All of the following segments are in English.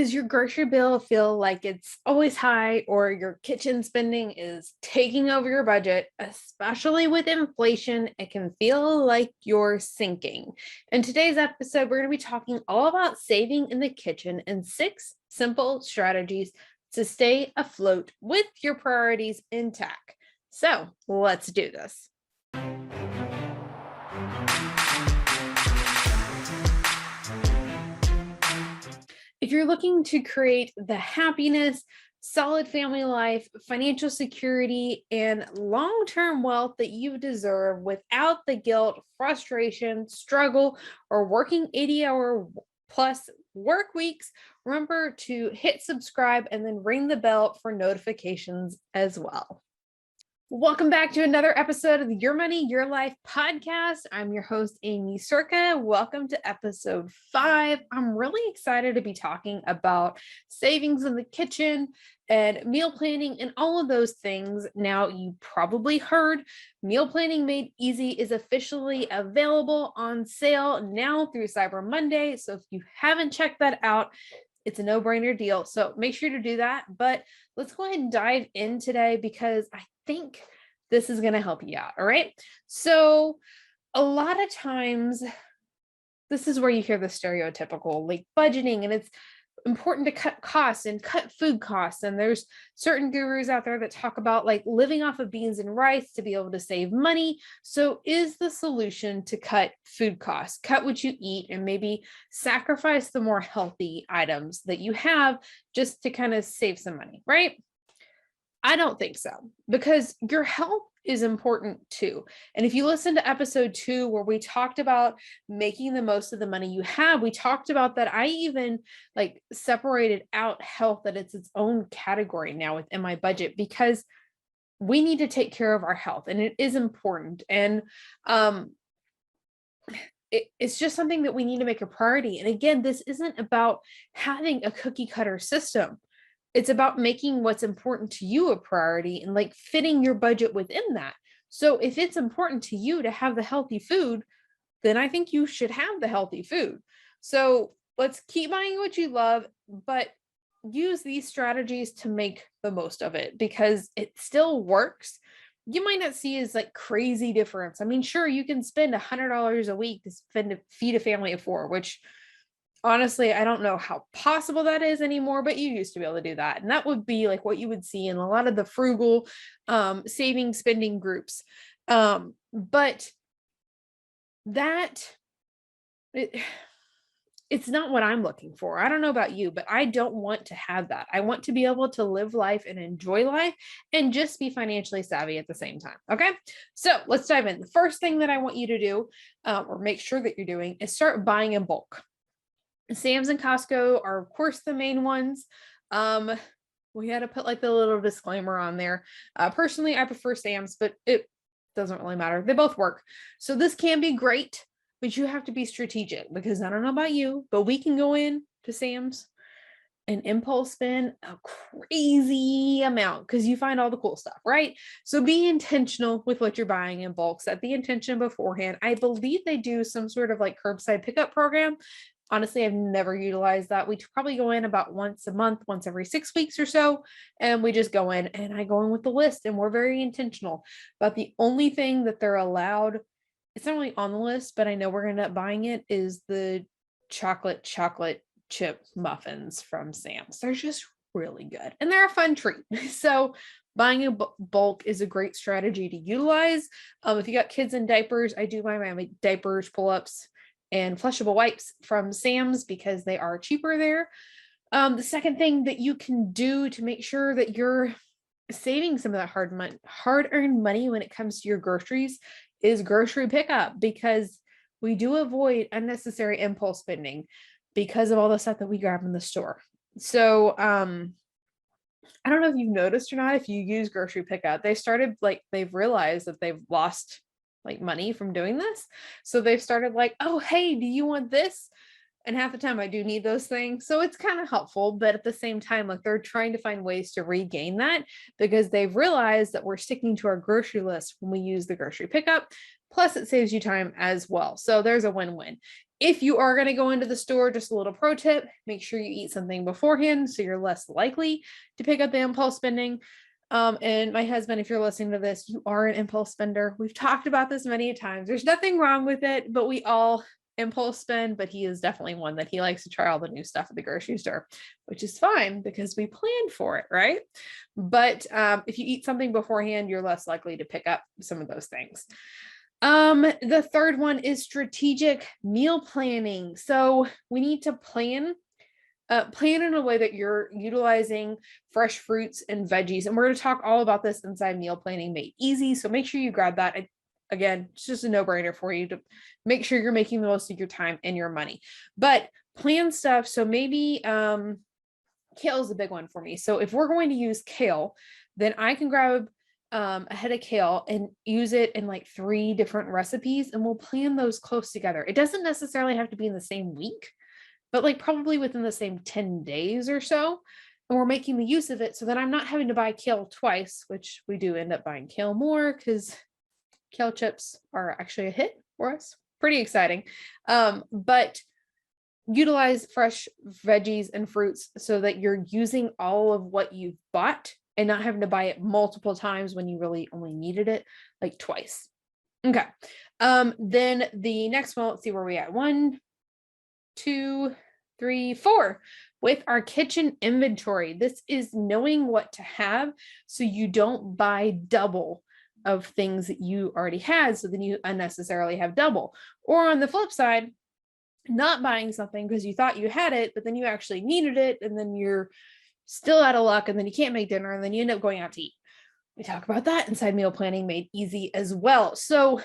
Does your grocery bill feel like it's always high or your kitchen spending is taking over your budget? Especially with inflation, it can feel like you're sinking. In today's episode, we're going to be talking all about saving in the kitchen and 6 simple strategies to stay afloat with your priorities intact. So let's do this. If you're looking to create the happiness, solid family life, financial security, and long-term wealth that you deserve without the guilt, frustration, struggle, or working 80-hour plus work weeks, remember to hit subscribe and then ring the bell for notifications as well. Welcome back to another episode of the Your Money, Your Life podcast. I'm your host, Aimee Cerka. Welcome to episode 5. I'm really excited to be talking about savings in the kitchen and meal planning and all of those things. Now, you probably heard Meal Planning Made Easy is officially available on sale now through Cyber Monday. So if you haven't checked that out, it's a no-brainer deal. So make sure to do that. But let's go ahead and dive in today because I think this is going to help you out. All right. So a lot of times, this is where you hear the stereotypical like budgeting, and it's important to cut costs and cut food costs. And there's certain gurus out there that talk about like living off of beans and rice to be able to save money. So is the solution to cut food costs, cut what you eat, and maybe sacrifice the more healthy items that you have just to kind of save some money, right? I don't think so, because your health is important too. And if you listen to episode 2, where we talked about making the most of the money you have, we talked about that. I even like separated out health, that it's its own category now within my budget, because we need to take care of our health and it is important. And it's just something that we need to make a priority. And again, this isn't about having a cookie cutter system. It's about making what's important to you a priority and like fitting your budget within that. So if it's important to you to have the healthy food, then I think you should have the healthy food. So let's keep buying what you love, but use these strategies to make the most of it because it still works. You might not see as like crazy difference. I mean, sure, you can spend $100 a week to feed a family of 4, which honestly, I don't know how possible that is anymore, but you used to be able to do that. And that would be like what you would see in a lot of the frugal saving spending groups. But it's not what I'm looking for. I don't know about you, but I don't want to have that. I want to be able to live life and enjoy life and just be financially savvy at the same time. Okay. So let's dive in. The first thing that I want you to do or make sure that you're doing is start buying in bulk. Sam's and Costco are, of course, the main ones. We had to put like the little disclaimer on there. Personally, I prefer Sam's, but it doesn't really matter. They both work. So this can be great, but you have to be strategic because I don't know about you, but we can go in to Sam's and impulse spend a crazy amount because you find all the cool stuff, right? So be intentional with what you're buying in bulk. Set the intention beforehand. I believe they do some sort of like curbside pickup program. Honestly, I've never utilized that. We probably go in about once a month, once every 6 weeks or so, and we just go in and I go in with the list and we're very intentional. But the only thing that they're allowed, it's not really on the list, but I know we're going to end up buying it, is the chocolate chip muffins from Sam's. They're just really good and they're a fun treat. So buying in bulk is a great strategy to utilize. If you got kids in diapers, I do buy my diapers, pull-ups, and flushable wipes from Sam's because they are cheaper there. The second thing that you can do to make sure that you're saving some of that hard-earned money when it comes to your groceries is grocery pickup, because we do avoid unnecessary impulse spending because of all the stuff that we grab in the store. So I don't know if you've noticed or not, if you use grocery pickup, they've realized that they've lost like money from doing this. So they've started like, oh, hey, do you want this? And half the time I do need those things. So it's kind of helpful, but at the same time, like they're trying to find ways to regain that because they've realized that we're sticking to our grocery list when we use the grocery pickup. Plus it saves you time as well. So there's a win-win. If you are going to go into the store, just a little pro tip, make sure you eat something beforehand so you're less likely to pick up the impulse spending. And my husband, if you're listening to this, you are an impulse spender. We've talked about this many times. There's nothing wrong with it, but we all impulse spend, but he is definitely one that he likes to try all the new stuff at the grocery store, which is fine because we planned for it, right? But if you eat something beforehand, you're less likely to pick up some of those things. The third one is strategic meal planning. So we need to plan in a way that you're utilizing fresh fruits and veggies. And we're going to talk all about this inside Meal Planning Made Easy. So make sure you grab that. Again, it's just a no-brainer for you to make sure you're making the most of your time and your money. But plan stuff. So maybe kale is a big one for me. So if we're going to use kale, then I can grab a head of kale and use it in like 3 different recipes, and we'll plan those close together. It doesn't necessarily have to be in the same week, but like probably within the same 10 days or so. And we're making the use of it so that I'm not having to buy kale twice, which we do end up buying kale more because kale chips are actually a hit for us. Pretty exciting. But utilize fresh veggies and fruits so that you're using all of what you've bought and not having to buy it multiple times when you really only needed it like twice. Okay. Then the next one, let's see where we at. 1, 2, 3, 4 with our kitchen inventory. This is knowing what to have so you don't buy double of things that you already had, so then you unnecessarily have double. Or on the flip side, not buying something because you thought you had it, but then you actually needed it, and then you're still out of luck, and then you can't make dinner, and then you end up going out to eat. We talk about that inside Meal Planning Made Easy as well. So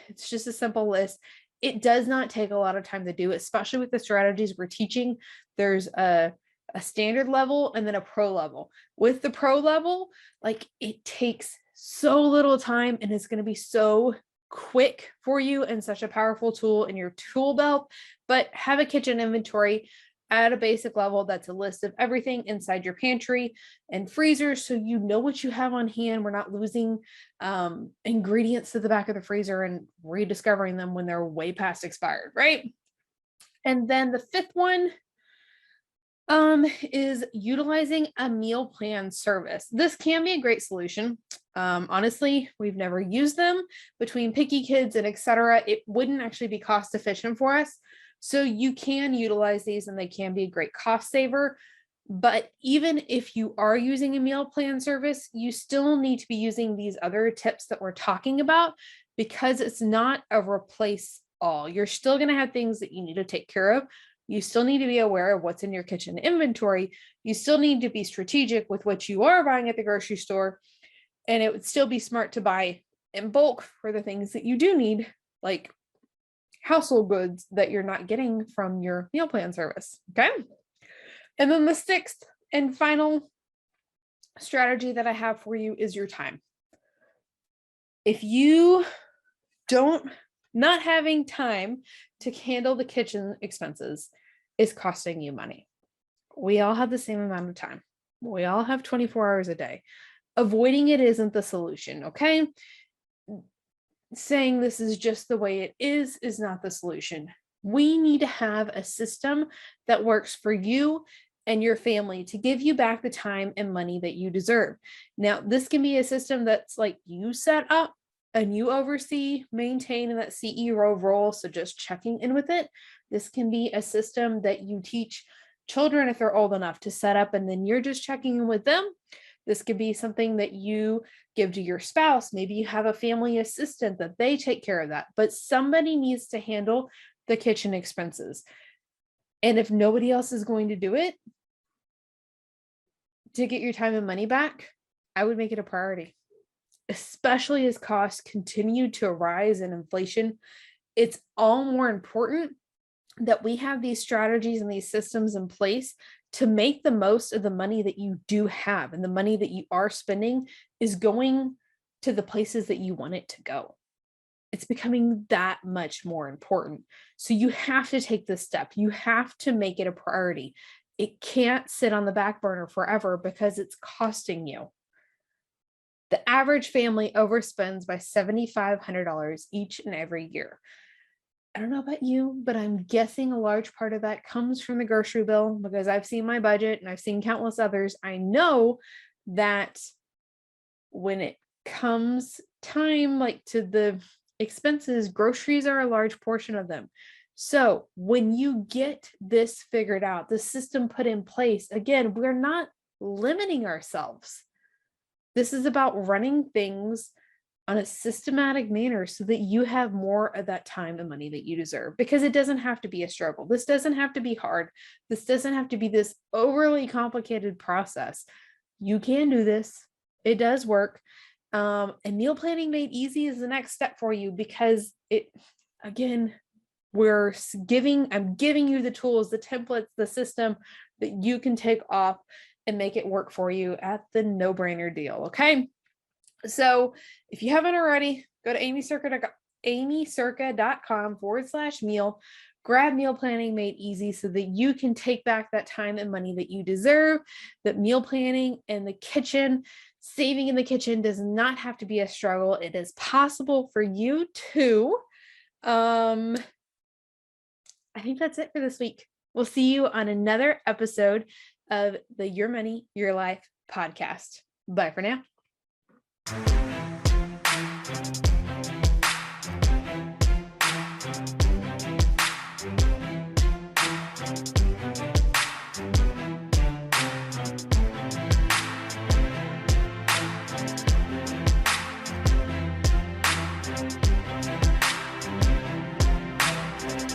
it's just a simple list. It does not take a lot of time to do, especially with the strategies we're teaching. There's a standard level and then a pro level. With the pro level, like it takes so little time and it's going to be so quick for you and such a powerful tool in your tool belt. But have a kitchen inventory at a basic level that's a list of everything inside your pantry and freezer, so you know what you have on hand. We're not losing ingredients to the back of the freezer and rediscovering them when they're way past expired, right? And then the 5th one is utilizing a meal plan service. This can be a great solution. Honestly, we've never used them. Between picky kids and etc., it wouldn't actually be cost efficient for us. So you can utilize these and they can be a great cost saver. But even if you are using a meal plan service, you still need to be using these other tips that we're talking about, because it's not a replace all. You're still going to have things that you need to take care of. You still need to be aware of what's in your kitchen inventory. You still need to be strategic with what you are buying at the grocery store. And it would still be smart to buy in bulk for the things that you do need, like household goods that you're not getting from your meal plan service. Okay. And then the 6th and final strategy that I have for you is your time. If you not having time to handle the kitchen expenses is costing you money. We all have the same amount of time. We all have 24 hours a day. Avoiding it isn't the solution, okay? Saying this is just the way it is not the solution. We need to have a system that works for you and your family to give you back the time and money that you deserve. Now, this can be a system that's like you set up and you oversee, maintain in that CEO role, so just checking in with it. This can be a system that you teach children if they're old enough to set up, and then you're just checking in with them. This could be something that you give to your spouse. Maybe you have a family assistant that they take care of that, but somebody needs to handle the kitchen expenses. And if nobody else is going to do it, to get your time and money back, I would make it a priority, especially as costs continue to rise in inflation. It's all more important that we have these strategies and these systems in place to make the most of the money that you do have, and the money that you are spending is going to the places that you want it to go. It's becoming that much more important. So you have to take this step. You have to make it a priority. It can't sit on the back burner forever because it's costing you. The average family overspends by $7,500 each and every year. I don't know about you, but I'm guessing a large part of that comes from the grocery bill because I've seen my budget and I've seen countless others. I know that when it comes time like to the expenses, groceries are a large portion of them. So when you get this figured out, the system put in place, again, we're not limiting ourselves. This is about running things on a systematic manner so that you have more of that time and money that you deserve, because it doesn't have to be a struggle. This doesn't have to be hard. This doesn't have to be this overly complicated process. You can do this. It does work. And meal planning made easy is the next step for you, because it, again, I'm giving you the tools, the templates, the system that you can take off and make it work for you at the no-brainer deal. Okay. So if you haven't already, go to aimeecerka.com/meal, grab meal planning made easy so that you can take back that time and money that you deserve. That meal planning in the kitchen, saving in the kitchen does not have to be a struggle. It is possible for you too. I think that's it for this week. We'll see you on another episode of the Your Money, Your Life podcast. Bye for now.